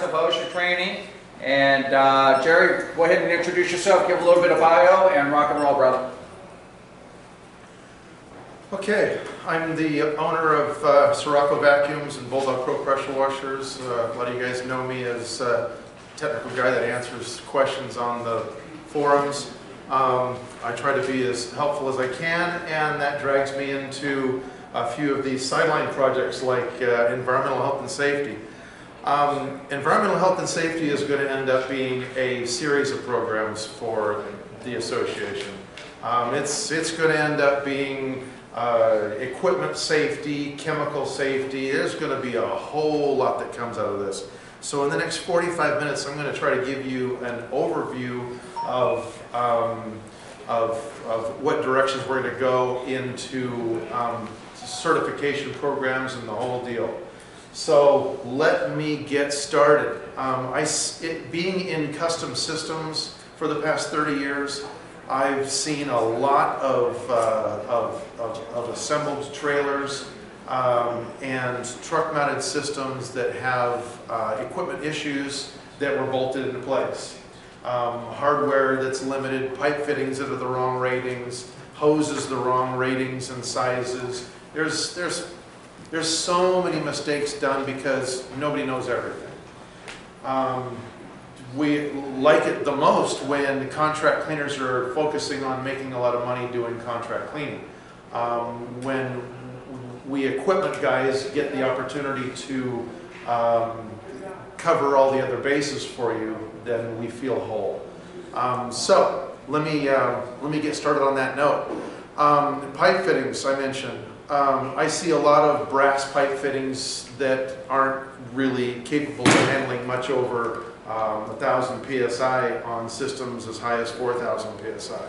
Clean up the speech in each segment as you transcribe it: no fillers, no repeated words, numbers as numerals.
hours of OSHA training. And Jerry, go ahead and introduce yourself, give a little bit of bio, and rock and roll, brother. Okay, I'm the owner of Sirocco Vacuums and Bulldog Pro Pressure Washers. A lot of you guys know me as a technical guy that answers questions on the forums. I try to be as helpful as I can, and that drags me into a few of these sideline projects like environmental health and safety. Environmental health and safety is going to end up being a series of programs for the association. It's going to end up being equipment safety, chemical safety. There's going to be a whole lot that comes out of this. So in the next 45 minutes, I'm going to try to give you an overview of what directions we're going to go into certification programs and the whole deal. So let me get started. Being in custom systems for the past 30 years, I've seen a lot of assembled trailers and truck-mounted systems that have equipment issues that were bolted into place. Hardware that's limited, pipe fittings that are the wrong ratings, hoses the wrong ratings and sizes. There's so many mistakes done because nobody knows everything. We like it the most when contract cleaners are focusing on making a lot of money doing contract cleaning. When we equipment guys get the opportunity to cover all the other bases for you, then we feel whole. So let me get started on that note. Pipe fittings, I mentioned. I see a lot of brass pipe fittings that aren't really capable of handling much over 1,000 psi on systems as high as 4,000 psi.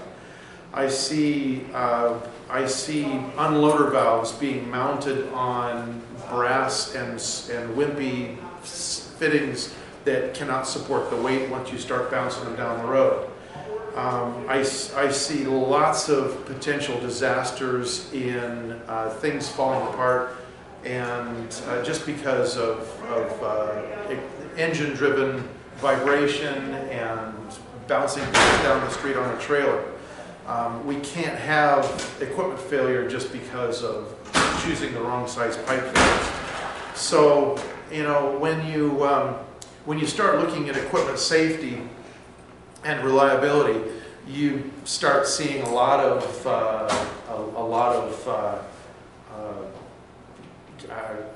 I see unloader valves being mounted on brass and wimpy fittings that cannot support the weight once you start bouncing them down the road. I see lots of potential disasters in things falling apart, and just because of engine-driven vibration and bouncing down the street on a trailer. We can't have equipment failure just because of choosing the wrong size pipe fittings. So, you know, when you start looking at equipment safety and reliability, you start seeing a lot of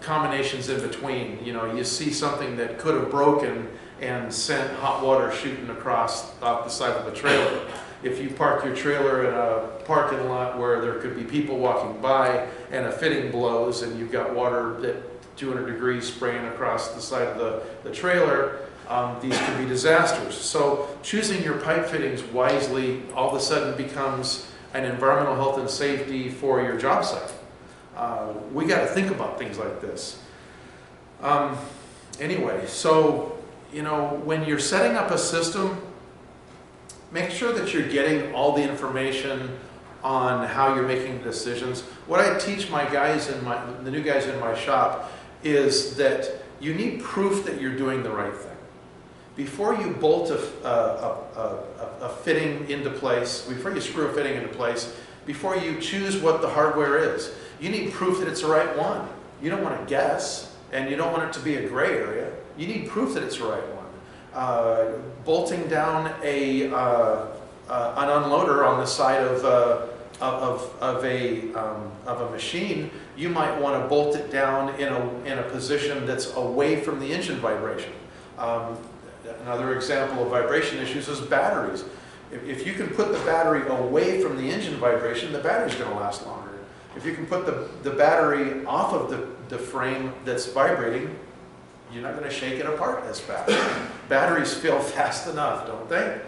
combinations in between. You know, you see something that could have broken and sent hot water shooting across off the side of the trailer. If you park your trailer in a parking lot where there could be people walking by and a fitting blows and you've got water at 200 degrees spraying across the side of the trailer, these can be disasters. So choosing your pipe fittings wisely all of a sudden becomes an environmental health and safety for your job site. We got to think about things like this. Anyway, so you know, when you're setting up a system, make sure that you're getting all the information on how you're making decisions. What I teach my guys the new guys in my shop is that you need proof that you're doing the right thing. Before you bolt a fitting into place, before you screw a fitting into place, before you choose what the hardware is, you need proof that it's the right one. You don't want to guess, and you don't want it to be a gray area. You need proof that it's the right one. Bolting down an unloader on the side of a machine, you might want to bolt it down in a position that's away from the engine vibration. Another example of vibration issues is batteries. If you can put the battery away from the engine vibration, the battery's going to last longer. If you can put the battery off of the frame that's vibrating, you're not going to shake it apart as fast. Batteries fail fast enough, don't they?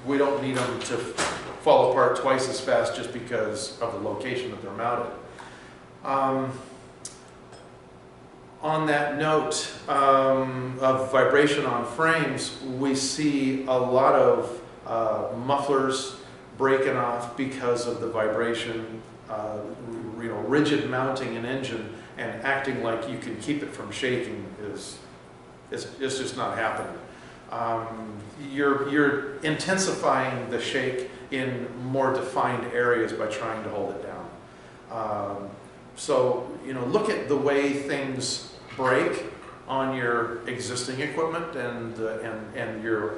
We don't need them to fall apart twice as fast just because of the location that they're mounted. On that note of vibration on frames, we see a lot of mufflers breaking off because of the vibration. Rigid mounting an engine and acting like you can keep it from shaking is It's just not happening. You're intensifying the shake in more defined areas by trying to hold it down. So, you know, look at the way things break on your existing equipment and your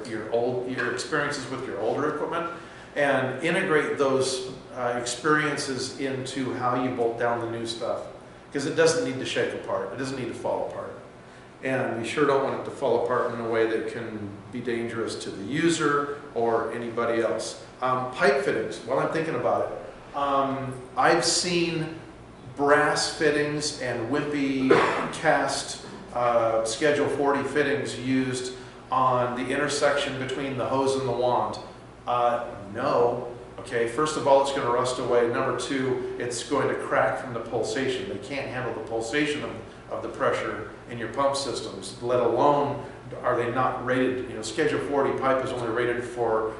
experiences with your older equipment, and integrate those experiences into how you bolt down the new stuff, because it doesn't need to shake apart. It doesn't need to fall apart. And we sure don't want it to fall apart in a way that can be dangerous to the user or anybody else. Pipe fittings, while I'm thinking about it, I've seen brass fittings and wimpy cast Schedule 40 fittings used on the intersection between the hose and the wand. No. Okay, first of all, it's going to rust away. Number two, it's going to crack from the pulsation. They can't handle the pulsation of the pressure in your pump systems, let alone are they not rated. You know, Schedule 40 pipe is only rated for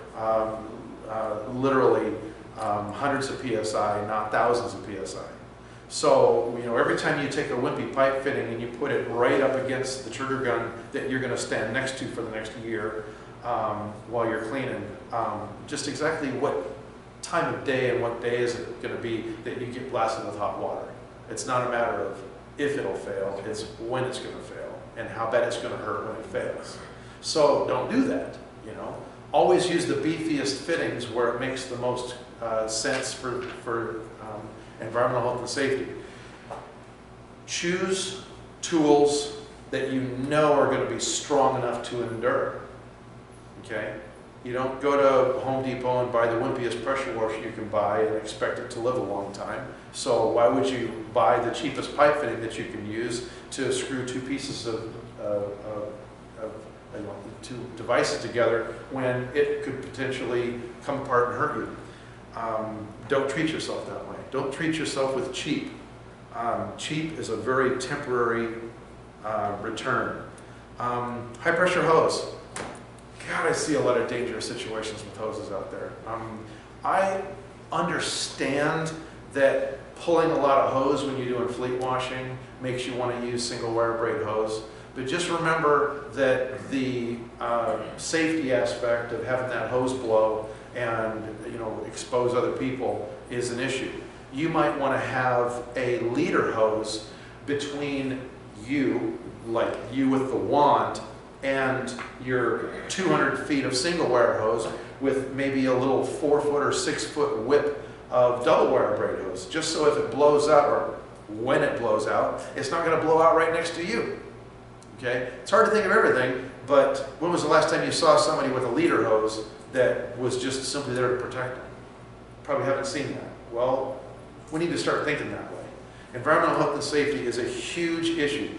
literally hundreds of PSI, not thousands of PSI. So, you know, every time you take a wimpy pipe fitting and you put it right up against the trigger gun that you're going to stand next to for the next year while you're cleaning, just exactly what time of day and what day is it going to be that you get blasted with hot water. It's not a matter of if it'll fail, it's when it's going to fail and how bad it's going to hurt when it fails. So don't do that, you know. Always use the beefiest fittings where it makes the most sense for environmental health and safety. Choose tools that you know are going to be strong enough to endure. Okay? You don't go to Home Depot and buy the wimpiest pressure washer you can buy and expect it to live a long time. So why would you buy the cheapest pipe fitting that you can use to screw two pieces of two devices together when it could potentially come apart and hurt you? Don't treat yourself that way. Don't treat yourself with cheap. Cheap is a very temporary return. High pressure hose. God, I see a lot of dangerous situations with hoses out there. I understand that pulling a lot of hose when you're doing fleet washing makes you want to use single wire braid hose. But just remember that the safety aspect of having that hose blow and, you know, expose other people is an issue. You might want to have a leader hose between you, like you with the wand, and your 200 feet of single wire hose with maybe a little 4-foot or 6-foot whip of double wire braid hose, just so if it blows out, or when it blows out, it's not going to blow out right next to you. Okay? It's hard to think of everything, but when was the last time you saw somebody with a leader hose that was just simply there to protect them? Probably haven't seen that. Well, we need to start thinking that way. Environmental health and safety is a huge issue.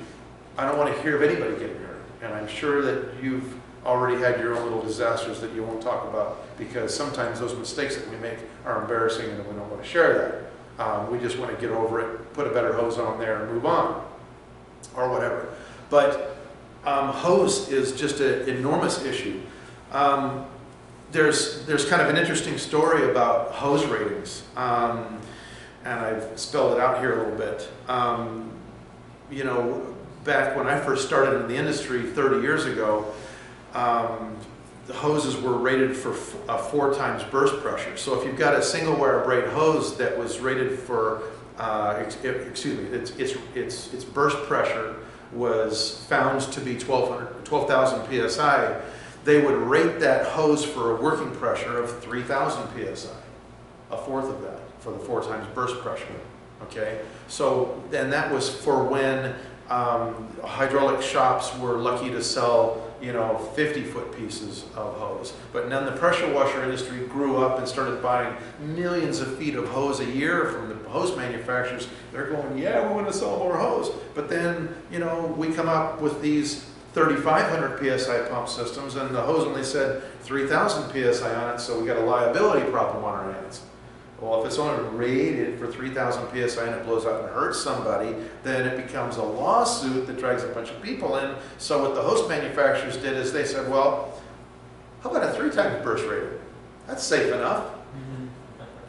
I don't want to hear of anybody getting hurt, and I'm sure that you've already had your own little disasters that you won't talk about, because sometimes those mistakes that we make are embarrassing and we don't want to share that. We just want to get over it, put a better hose on there and move on, or whatever. But hose is just an enormous issue. There's kind of an interesting story about hose ratings, and I've spelled it out here a little bit. You know, back when I first started in the industry 30 years ago, the hoses were rated for 4 times burst pressure. So if you've got a single wire braid hose that was rated for, its burst pressure was found to be 12,000 psi, they would rate that hose for a working pressure of 3,000 psi, a fourth of that for the 4 times burst pressure. Okay, so then that was for when hydraulic shops were lucky to sell, you know, 50-foot pieces of hose. But then the pressure washer industry grew up and started buying millions of feet of hose a year from the hose manufacturers. They're going, yeah, we want to sell more hose. But then, you know, we come up with these 3,500 PSI pump systems, and the hose only said 3,000 PSI on it, so we got a liability problem on our hands. Well, if it's only rated for 3,000 PSI and it blows out and hurts somebody, then it becomes a lawsuit that drags a bunch of people in. So what the hose manufacturers did is they said, well, how about a 3 times burst rating? That's safe enough.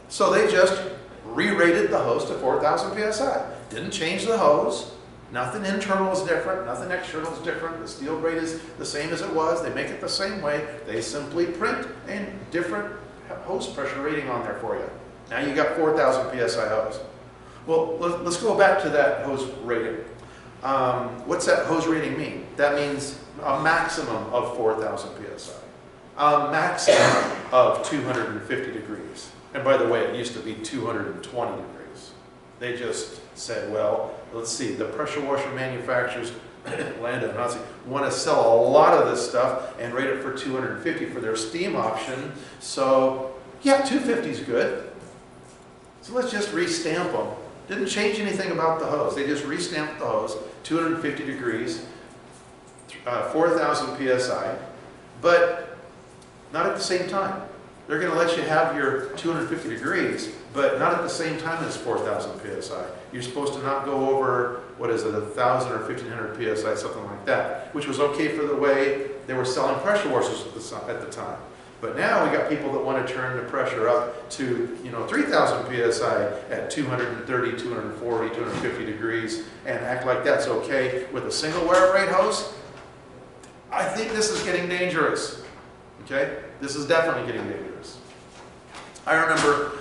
So they just re-rated the hose to 4,000 PSI. Didn't change the hose, Nothing internal is different, nothing external is different. The steel grade is the same as it was. They make it the same way. They simply print a different hose pressure rating on there for you. Now you got 4,000 PSI hose. Well, let's go back to that hose rating. What's that hose rating mean? That means a maximum of 4,000 PSI. A maximum of 250 degrees. And by the way, it used to be 220 degrees. They just said, well, let's see, the pressure washer manufacturers, Landa and Nazi, want to sell a lot of this stuff and rate it for 250 for their steam option. So, yeah, 250 is good. So let's just restamp them. Didn't change anything about the hose. They just restamped the hose, 250 degrees, 4,000 PSI, but not at the same time. They're going to let you have your 250 degrees, but not at the same time as 4,000 PSI. You're supposed to not go over, what is it, 1,000 or 1,500 PSI, something like that, which was okay for the way they were selling pressure washers at the time. But now we got people that want to turn the pressure up to, 3,000 PSI at 230, 240, 250 degrees and act like that's okay with a single wear braid hose. I think this is getting dangerous. Okay? This is definitely getting dangerous. I remember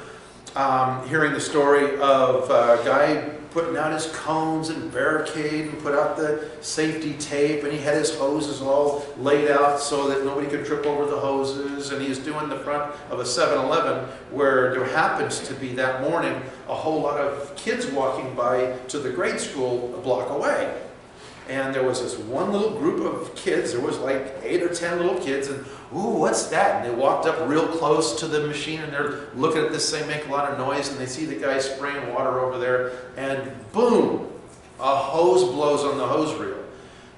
hearing the story of a guy putting out his cones and barricade and put out the safety tape, and he had his hoses all laid out so that nobody could trip over the hoses, and he was doing the front of a 7-Eleven where there happens to be that morning a whole lot of kids walking by to the grade school a block away. And there was this one little group of kids, there was like 8 or 10 little kids, and ooh, what's that? And they walked up real close to the machine and they're looking at this thing make a lot of noise, and they see the guy spraying water over there, and boom, a hose blows on the hose reel.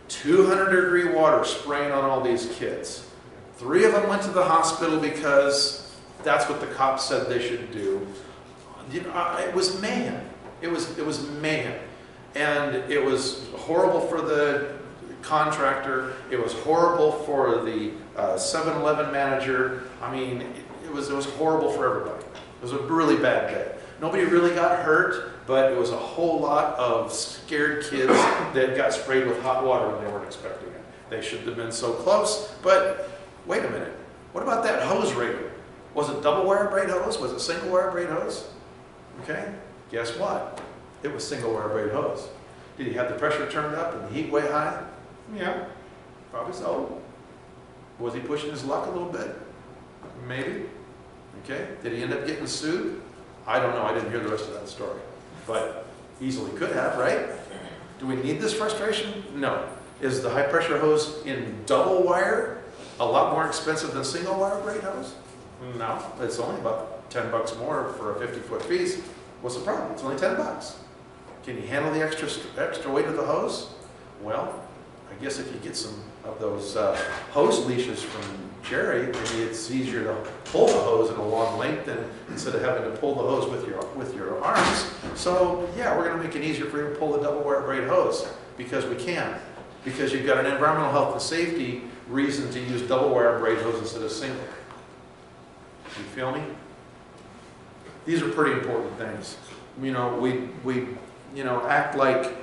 200-degree water spraying on all these kids. 3 of them went to the hospital because that's what the cops said they should do. It was mayhem. It was mayhem. And it was horrible for the contractor. It was horrible for the 7-Eleven manager. I mean, it was horrible for everybody. It was a really bad day. Nobody really got hurt, but it was a whole lot of scared kids that got sprayed with hot water when they weren't expecting it. They shouldn't have been so close, but wait a minute. What about that hose rating? Was it double wire braid hose? Was it single wire braid hose? Okay, guess what? It was single wire braid hose. Did he have the pressure turned up and the heat way high? Yeah, probably so. Was he pushing his luck a little bit? Maybe. Okay, did he end up getting sued? I don't know, I didn't hear the rest of that story. But easily could have, right? Do we need this frustration? No. Is the high pressure hose in double wire a lot more expensive than single wire braid hose? No, it's only about 10 bucks more for a 50-foot piece. What's the problem? It's only 10 bucks. Can you handle the extra weight of the hose? Well, I guess if you get some of those hose leashes from Jerry, maybe it's easier to pull the hose in a long length than instead of having to pull the hose with your arms. So yeah, we're going to make it easier for you to pull the double wire braid hose because we can. Because you've got an environmental health and safety reason to use double wire braid hose instead of single. You feel me? These are pretty important things. We act like,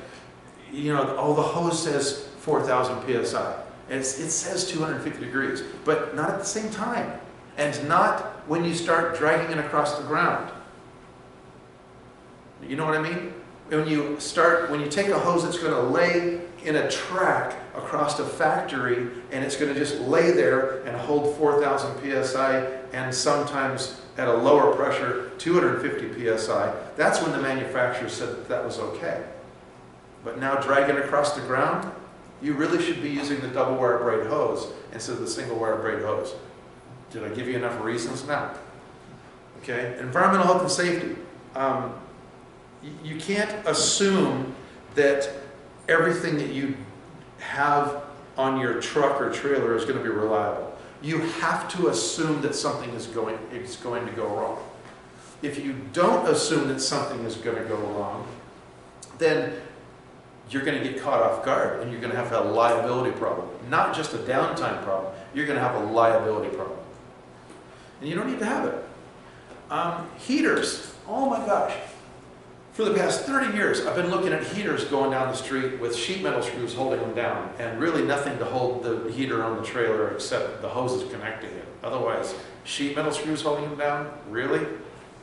oh, the hose says 4,000 PSI. It says 250 degrees, but not at the same time. And not when you start dragging it across the ground. You know what I mean? When you take a hose that's going to lay in a track across a factory, and it's going to just lay there and hold 4,000 PSI, and sometimes at a lower pressure, 250 PSI, that's when the manufacturer said that was okay. But now dragging across the ground, you really should be using the double wire braid hose instead of the single wire braid hose. Did I give you enough reasons now? Okay, environmental health and safety. You can't assume that everything that you have on your truck or trailer is going to be reliable. You have to assume that something is going to go wrong. If you don't assume that something is going to go wrong, then you're going to get caught off guard and you're going to have a liability problem. Not just a downtime problem, you're going to have a liability problem. And you don't need to have it. Heaters, oh my gosh. For the past 30 years, I've been looking at heaters going down the street with sheet metal screws holding them down, and really nothing to hold the heater on the trailer except the hoses connecting it. Otherwise, sheet metal screws holding them down? Really?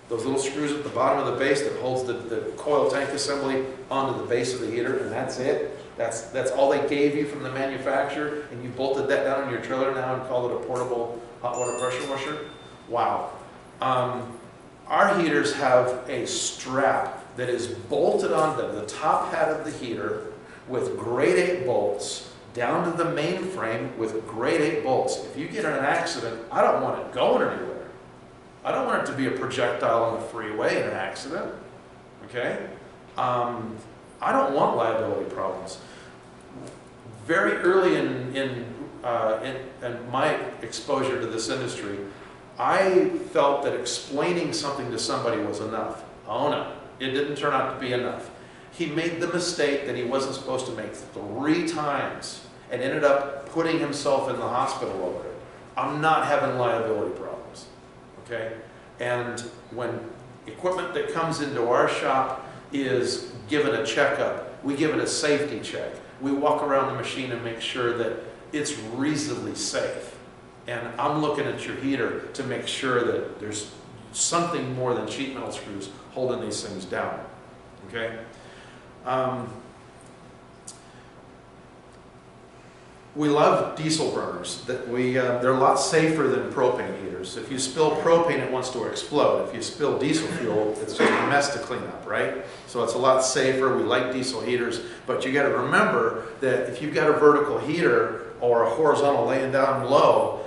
Those little screws at the bottom of the base that holds the coil tank assembly onto the base of the heater, and that's it? That's all they gave you from the manufacturer, and you bolted that down in your trailer now and called it a portable hot water pressure washer? Wow. Our heaters have a strap that is bolted onto the top pad of the heater with grade 8 bolts down to the main frame with grade 8 bolts. If you get in an accident, I don't want it going anywhere. I don't want it to be a projectile on the freeway in an accident, okay? I don't want liability problems. Very early in my exposure to this industry, I felt that explaining something to somebody was enough. Oh no, it didn't turn out to be enough. He made the mistake that he wasn't supposed to make 3 times and ended up putting himself in the hospital over it. I'm not having liability problems, okay? And when equipment that comes into our shop is given a checkup, we give it a safety check. We walk around the machine and make sure that it's reasonably safe. And I'm looking at your heater to make sure that there's something more than sheet metal screws holding these things down, okay? We love diesel burners. They're a lot safer than propane heaters. If you spill propane, it wants to explode. If you spill diesel fuel, it's just a mess to clean up, right? So it's a lot safer. We like diesel heaters, but you got to remember that if you've got a vertical heater or a horizontal laying down low,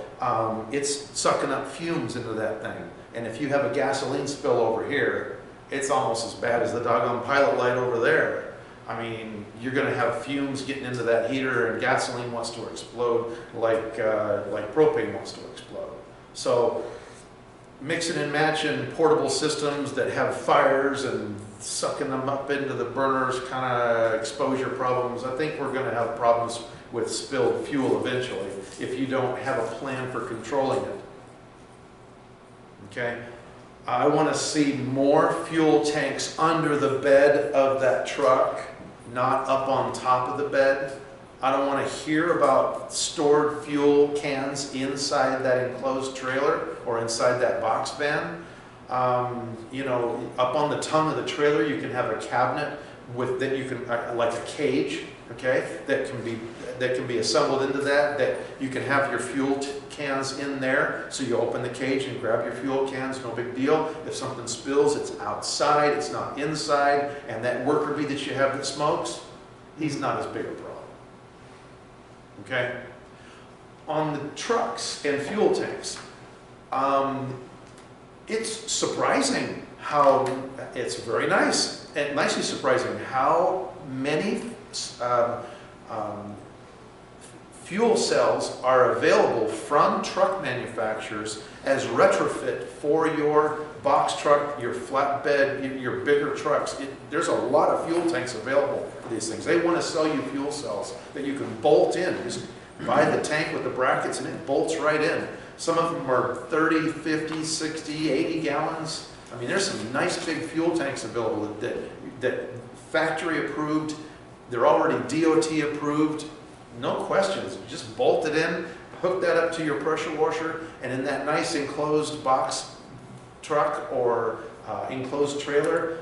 it's sucking up fumes into that thing. And if you have a gasoline spill over here, it's almost as bad as the doggone pilot light over there. I mean, you're going to have fumes getting into that heater, and gasoline wants to explode like propane wants to explode. So mixing and matching portable systems that have fires and sucking them up into the burners, kind of exposure problems. I think we're going to have problems with spilled fuel eventually if you don't have a plan for controlling it. Okay? I want to see more fuel tanks under the bed of that truck, not up on top of the bed. I don't want to hear about stored fuel cans inside that enclosed trailer or inside that box van. You know, up on the tongue of the trailer, you can have a cabinet with that you can like a cage, okay, that can be assembled into that you can have your fuel cans in there. So you open the cage and grab your fuel cans, no big deal. If something spills, it's outside, it's not inside, and that worker bee that you have that smokes, he's not as big a problem. Okay? On the trucks and fuel tanks, it's surprising how, it's very nice, and nicely surprising how many fuel cells are available from truck manufacturers as retrofit for your box truck, your flatbed, your bigger trucks. There's a lot of fuel tanks available for these things. They want to sell you fuel cells that you can bolt in. Just buy the tank with the brackets and it bolts right in. Some of them are 30, 50, 60, 80 gallons. I mean, there's some nice big fuel tanks available that factory approved. They're already DOT approved. No questions. You just bolt it in, hook that up to your pressure washer, and in that nice enclosed box truck or enclosed trailer,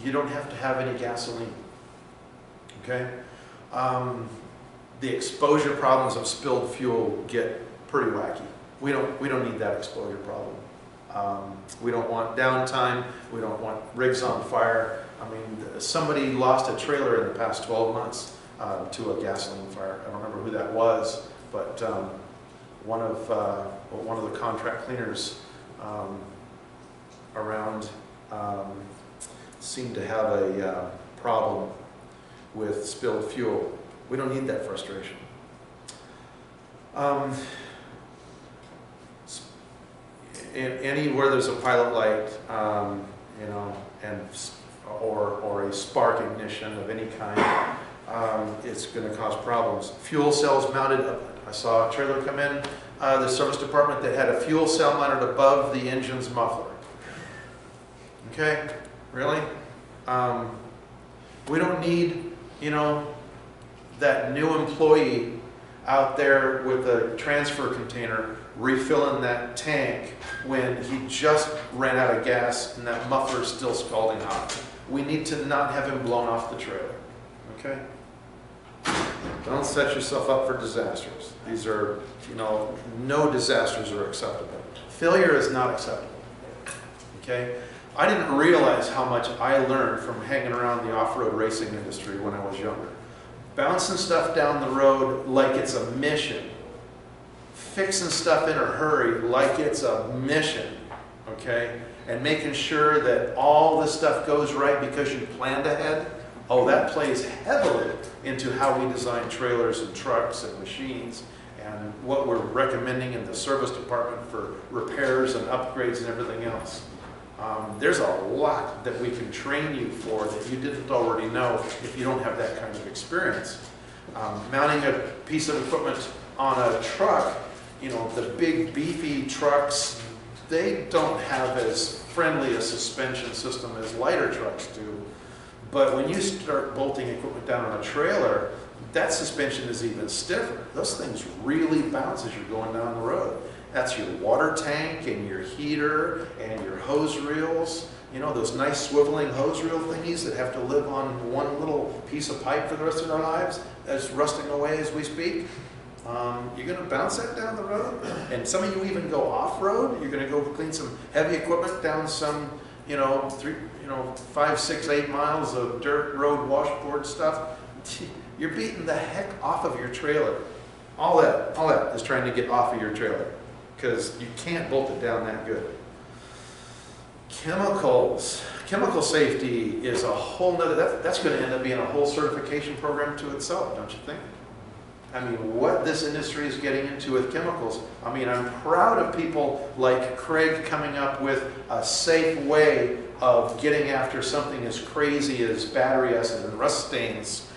you don't have to have any gasoline. Okay? The exposure problems of spilled fuel get pretty wacky. We don't need that exposure problem. We don't want downtime. We don't want rigs on fire. I mean, somebody lost a trailer in the past 12 months to a gasoline fire. I don't remember who that was, but one of the contract cleaners around seemed to have a problem with spilled fuel. We don't need that frustration. Anywhere there's a pilot light, you know, or a spark ignition of any kind, it's going to cause problems. Fuel cells mounted. I saw a trailer come in the service department that had a fuel cell mounted above the engine's muffler. Okay, really? We don't need, you know, that new employee out there with a transfer container refilling that tank when he just ran out of gas and that muffler is still scalding hot. We need to not have him blown off the trailer, okay? Don't set yourself up for disasters. These are, you know, no disasters are acceptable. Failure is not acceptable, okay? I didn't realize how much I learned from hanging around the off-road racing industry when I was younger. Bouncing stuff down the road like it's a mission. Fixing stuff in a hurry like it's a mission, okay? And making sure that all this stuff goes right because you planned ahead. Oh, that plays heavily into how we design trailers and trucks and machines and what we're recommending in the service department for repairs and upgrades and everything else. There's a lot that we can train you for that you didn't already know if you don't have that kind of experience. Mounting a piece of equipment on a truck, you know, the big beefy trucks, they don't have as friendly a suspension system as lighter trucks do. But when you start bolting equipment down on a trailer, that suspension is even stiffer. Those things really bounce as you're going down the road. That's your water tank and your heater and your hose reels. You know, those nice swiveling hose reel thingies that have to live on one little piece of pipe for the rest of their lives that's rusting away as we speak. You're going to bounce that down the road. And some of you even go off-road. You're going to go clean some heavy equipment down some, 5, 6, 8 miles of dirt road washboard stuff. You're beating the heck off of your trailer. All that is trying to get off of your trailer because you can't bolt it down that good. Chemicals. Chemical safety is a whole nother, that's going to end up being a whole certification program to itself, don't you think? I mean, what this industry is getting into with chemicals. I mean, I'm proud of people like Craig coming up with a safe way of getting after something as crazy as battery acid and rust stains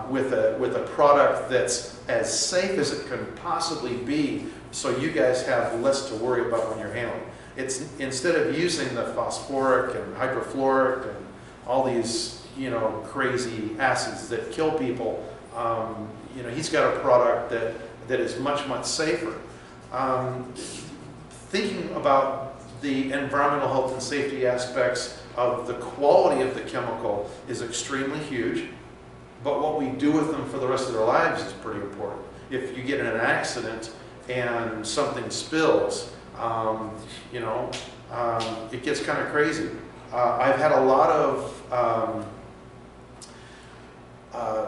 with a product that's as safe as it can possibly be, so you guys have less to worry about when you're handling. It's instead of using the phosphoric and hyperfluoric and all these, crazy acids that kill people. He's got a product that is much, much safer. Thinking about the environmental health and safety aspects of the quality of the chemical is extremely huge, but what we do with them for the rest of their lives is pretty important. If you get in an accident and something spills, it gets kind of crazy. I've had a lot of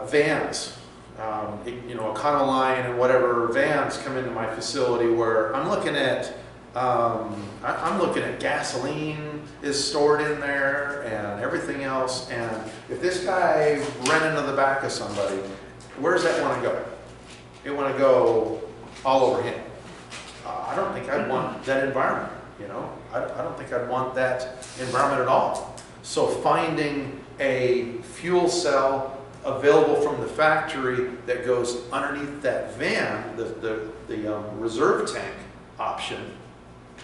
vans, Econoline and whatever vans come into my facility where I'm looking at gasoline is stored in there and everything else. And if this guy ran into the back of somebody, where does that want to go? It want to go all over him. I don't think I'd want that environment. I don't think I'd want that environment at all. So finding a fuel cell available from the factory that goes underneath that van, the reserve tank option,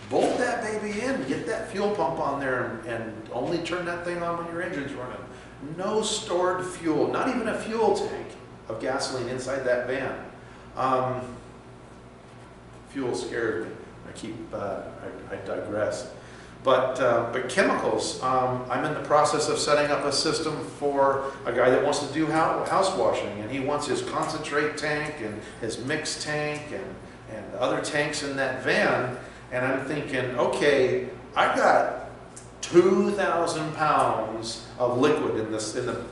bolt that baby in, get that fuel pump on there, and only turn that thing on when your engine's running. No stored fuel, not even a fuel tank of gasoline inside that van. Fuel scares me. I digress. But chemicals, I'm in the process of setting up a system for a guy that wants to do house washing, and he wants his concentrate tank and his mixed tank and other tanks in that van. And I'm thinking, okay, I've got 2,000 pounds of liquid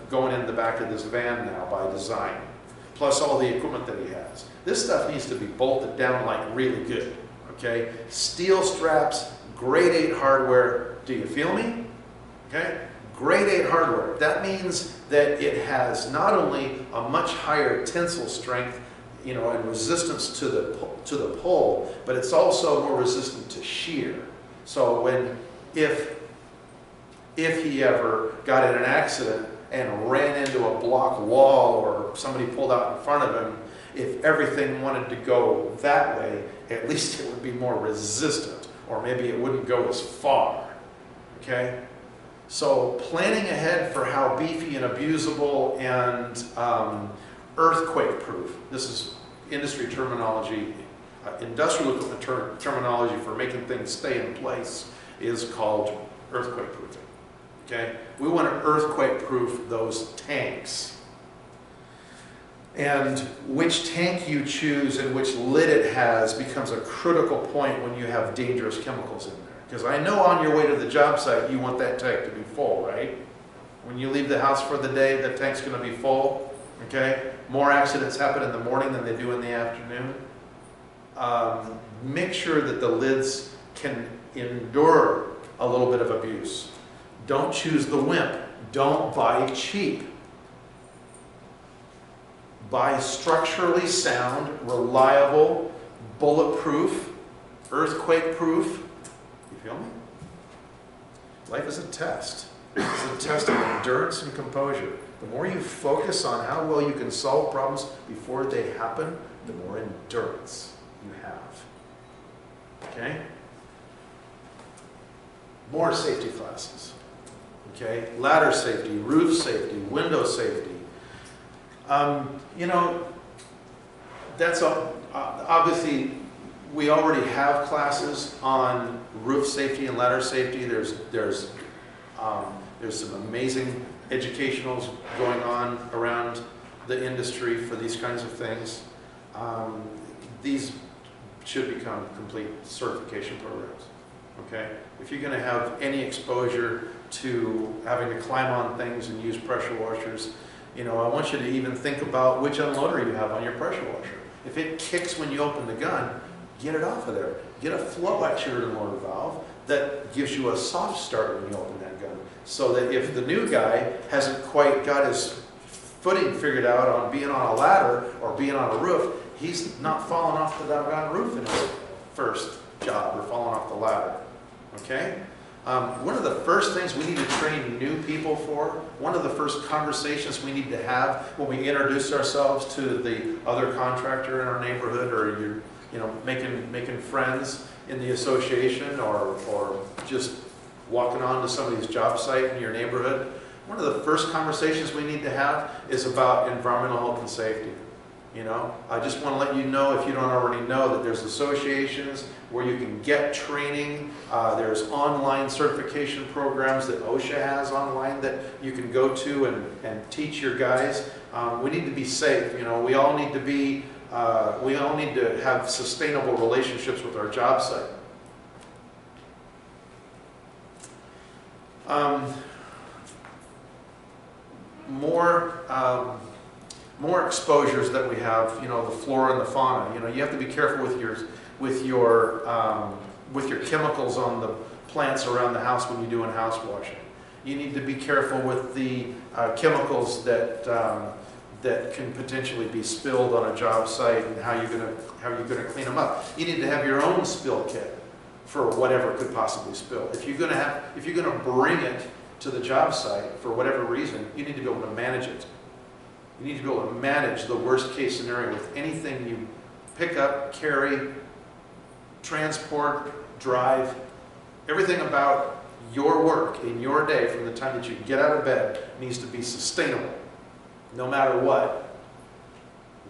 going in the back of this van now by design, plus all the equipment that he has. This stuff needs to be bolted down like really good. Okay, steel straps, grade 8 hardware. Do you feel me? Okay, grade 8 hardware. That means that it has not only a much higher tensile strength, and resistance to the pull, but it's also more resistant to shear. So if he ever got in an accident and ran into a block wall or somebody pulled out in front of him, if everything wanted to go that way, at least it would be more resistant, or maybe it wouldn't go as far, okay? So planning ahead for how beefy and abusable and earthquake proof, this is industry terminology, industrial equipment terminology for making things stay in place, is called earthquake proofing. Okay? We want to earthquake proof those tanks. And which tank you choose and which lid it has becomes a critical point when you have dangerous chemicals in there. Because I know on your way to the job site, you want that tank to be full, right? When you leave the house for the day, the tank's going to be full, okay? More accidents happen in the morning than they do in the afternoon. Make sure that the lids can endure a little bit of abuse. Don't choose the wimp. Don't buy cheap. Buy structurally sound, reliable, bulletproof, earthquake-proof. You feel me? Life is a test. It's a test of endurance and composure. The more you focus on how well you can solve problems before they happen, the more endurance you have. Okay? More safety classes. Okay? Ladder safety, roof safety, window safety. You know, that's obviously we already have classes on roof safety and ladder safety. There's some amazing educationals going on around the industry for these kinds of things. These should become complete certification programs. Okay, if you're going to have any exposure to having to climb on things and use pressure washers, you know, I want you to even think about which unloader you have on your pressure washer. If it kicks when you open the gun, get it off of there. Get a flow actuator unloader valve that gives you a soft start when you open that gun. So that if the new guy hasn't quite got his footing figured out on being on a ladder or being on a roof, he's not falling off the doggone roof in his first job or falling off the ladder. Okay? One of the first things we need to train new people for, one of the first conversations we need to have when we introduce ourselves to the other contractor in our neighborhood, or you're, you know, making friends in the association, or just walking on to somebody's job site in your neighborhood, one of the first conversations we need to have is about environmental health and safety. You know, I just want to let you know, if you don't already know, that there's associations where you can get training. There's online certification programs that OSHA has online that you can go to and teach your guys. We need to be safe. You know, we all need to have sustainable relationships with our job site. More exposures that we have, you know, the flora and the fauna. You know, you have to be careful with your chemicals on the plants around the house when you're doing house washing. You need to be careful with the chemicals that can potentially be spilled on a job site, and how you're gonna clean them up. You need to have your own spill kit for whatever could possibly spill. If you're gonna bring it to the job site for whatever reason, you need to be able to manage it. You need to be able to manage the worst case scenario with anything you pick up, carry, transport, drive. Everything about your work in your day from the time that you get out of bed needs to be sustainable, no matter what.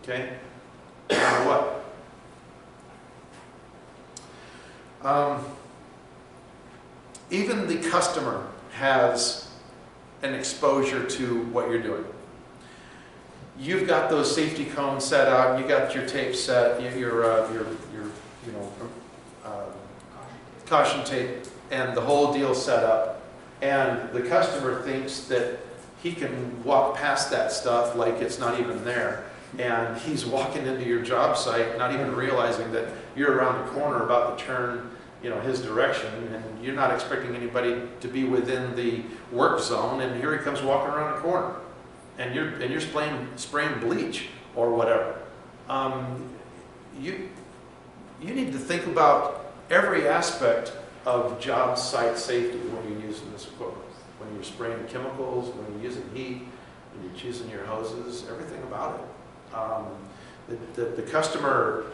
Okay? No matter what. Even the customer has an exposure to what you're doing. You've got those safety cones set out, you got your tape set, your caution tape, and the whole deal set up. And the customer thinks that he can walk past that stuff like it's not even there. And he's walking into your job site, not even realizing that you're around the corner about to turn, you know, his direction, and you're not expecting anybody to be within the work zone, and here he comes walking around the corner. And you're spraying bleach or whatever. You need to think about every aspect of job site safety when you're using this equipment. When you're spraying chemicals, when you're using heat, when you're choosing your hoses, everything about it. The customer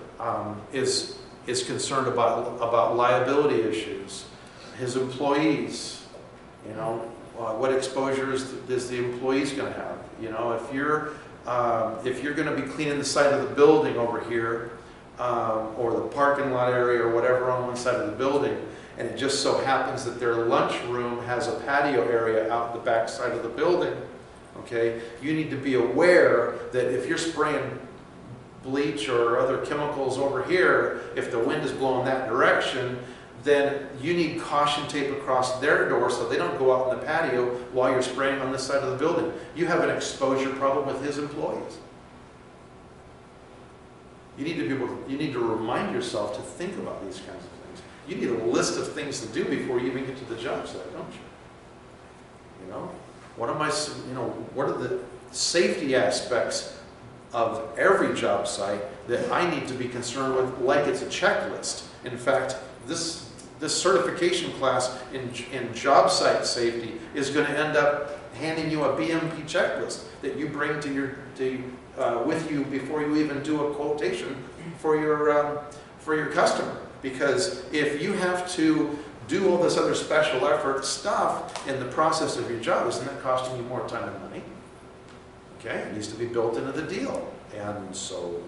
is concerned about liability issues. His employees, you know, what exposures is the employees going to have? You know, if you're going to be cleaning the side of the building over here, or the parking lot area or whatever on one side of the building, and it just so happens that their lunchroom has a patio area out the back side of the building, okay, you need to be aware that if you're spraying bleach or other chemicals over here, if the wind is blowing that direction, then you need caution tape across their door so they don't go out in the patio while you're spraying on this side of the building. You have an exposure problem with his employees. You need to remind yourself to think about these kinds of things. You need a list of things to do before you even get to the job site, don't you? You know, what are the safety aspects of every job site that I need to be concerned with, like it's a checklist? In fact, this certification class in job site safety is going to end up handing you a BMP checklist that you bring with you before you even do a quotation for your customer. Because if you have to do all this other special effort stuff in the process of your job, isn't that costing you more time and money? Okay, it needs to be built into the deal, and so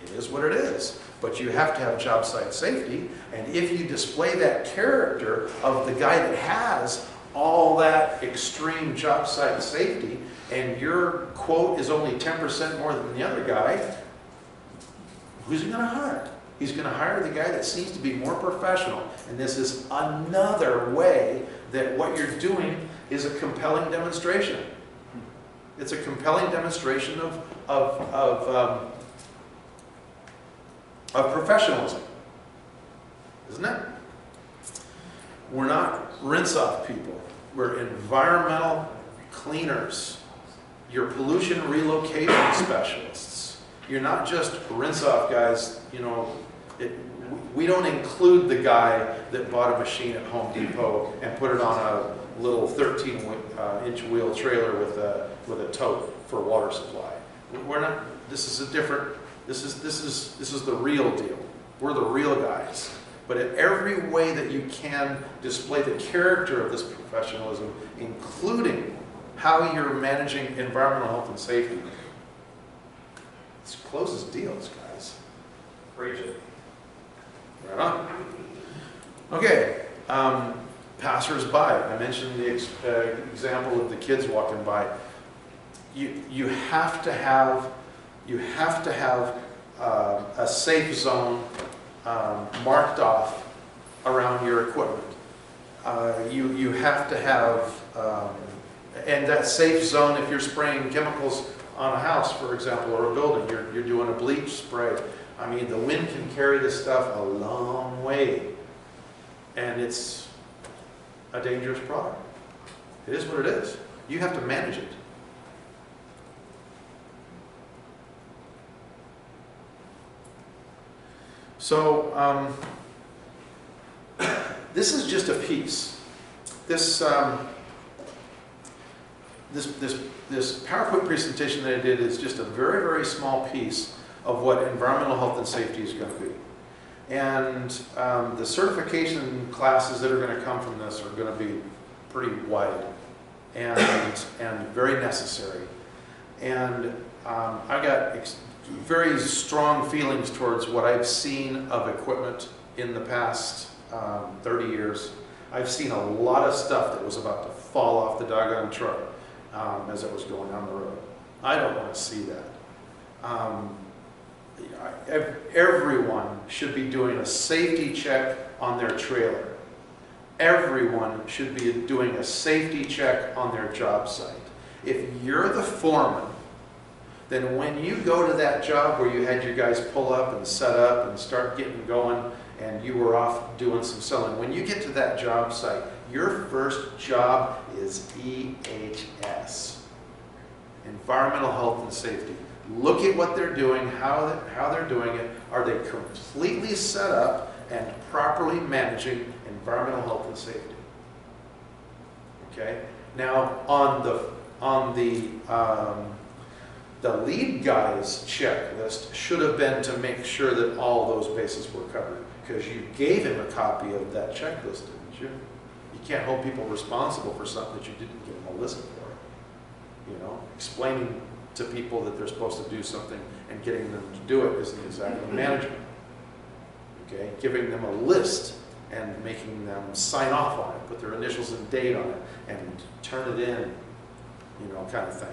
it is what it is. But you have to have job site safety, and if you display that character of the guy that has all that extreme job site safety, and your quote is only 10% more than the other guy, who's he going to hire? He's going to hire the guy that seems to be more professional. And this is another way that what you're doing is a compelling demonstration. It's a compelling demonstration of professionalism, isn't it? We're not rinse-off people. We're environmental cleaners. You're pollution relocation specialists. You're not just rinse-off guys. You know, we don't include the guy that bought a machine at Home Depot and put it on a little 13-inch wheel trailer with a tote for water supply. We're not. This is a different. This is the real deal. We're the real guys. But in every way that you can display the character of this professionalism, including how you're managing environmental health and safety, this closes deals, guys. Preach it. Right on. Okay. Passers-by. I mentioned the example of the kids walking by. You have to have a safe zone marked off around your equipment. You have to have, and that safe zone, if you're spraying chemicals on a house, for example, or a building, you're doing a bleach spray. I mean, the wind can carry this stuff a long way, and it's a dangerous product. It is what it is. You have to manage it. So this is just a piece. This PowerPoint presentation that I did is just a very, very small piece of what environmental health and safety is going to be. And the certification classes that are going to come from this are going to be pretty wide and very necessary. And I got very strong feelings towards what I've seen of equipment in the past 30 years. I've seen a lot of stuff that was about to fall off the doggone truck as it was going down the road. I don't want to see that. Everyone should be doing a safety check on their trailer. Everyone should be doing a safety check on their job site. If you're the foreman, then when you go to that job where you had your guys pull up and set up and start getting going and you were off doing some selling, when you get to that job site, your first job is EHS, Environmental Health and Safety. Look at what they're doing, how they're doing it. Are they completely set up and properly managing environmental health and safety? Okay. Now on the lead guy's checklist should have been to make sure that all those bases were covered, because you gave him a copy of that checklist, didn't you? You can't hold people responsible for something that you didn't give them a list for. You know, explaining to people that they're supposed to do something and getting them to do it isn't exactly management. Okay, giving them a list and making them sign off on it, put their initials and date on it, and turn it in, you know, kind of thing.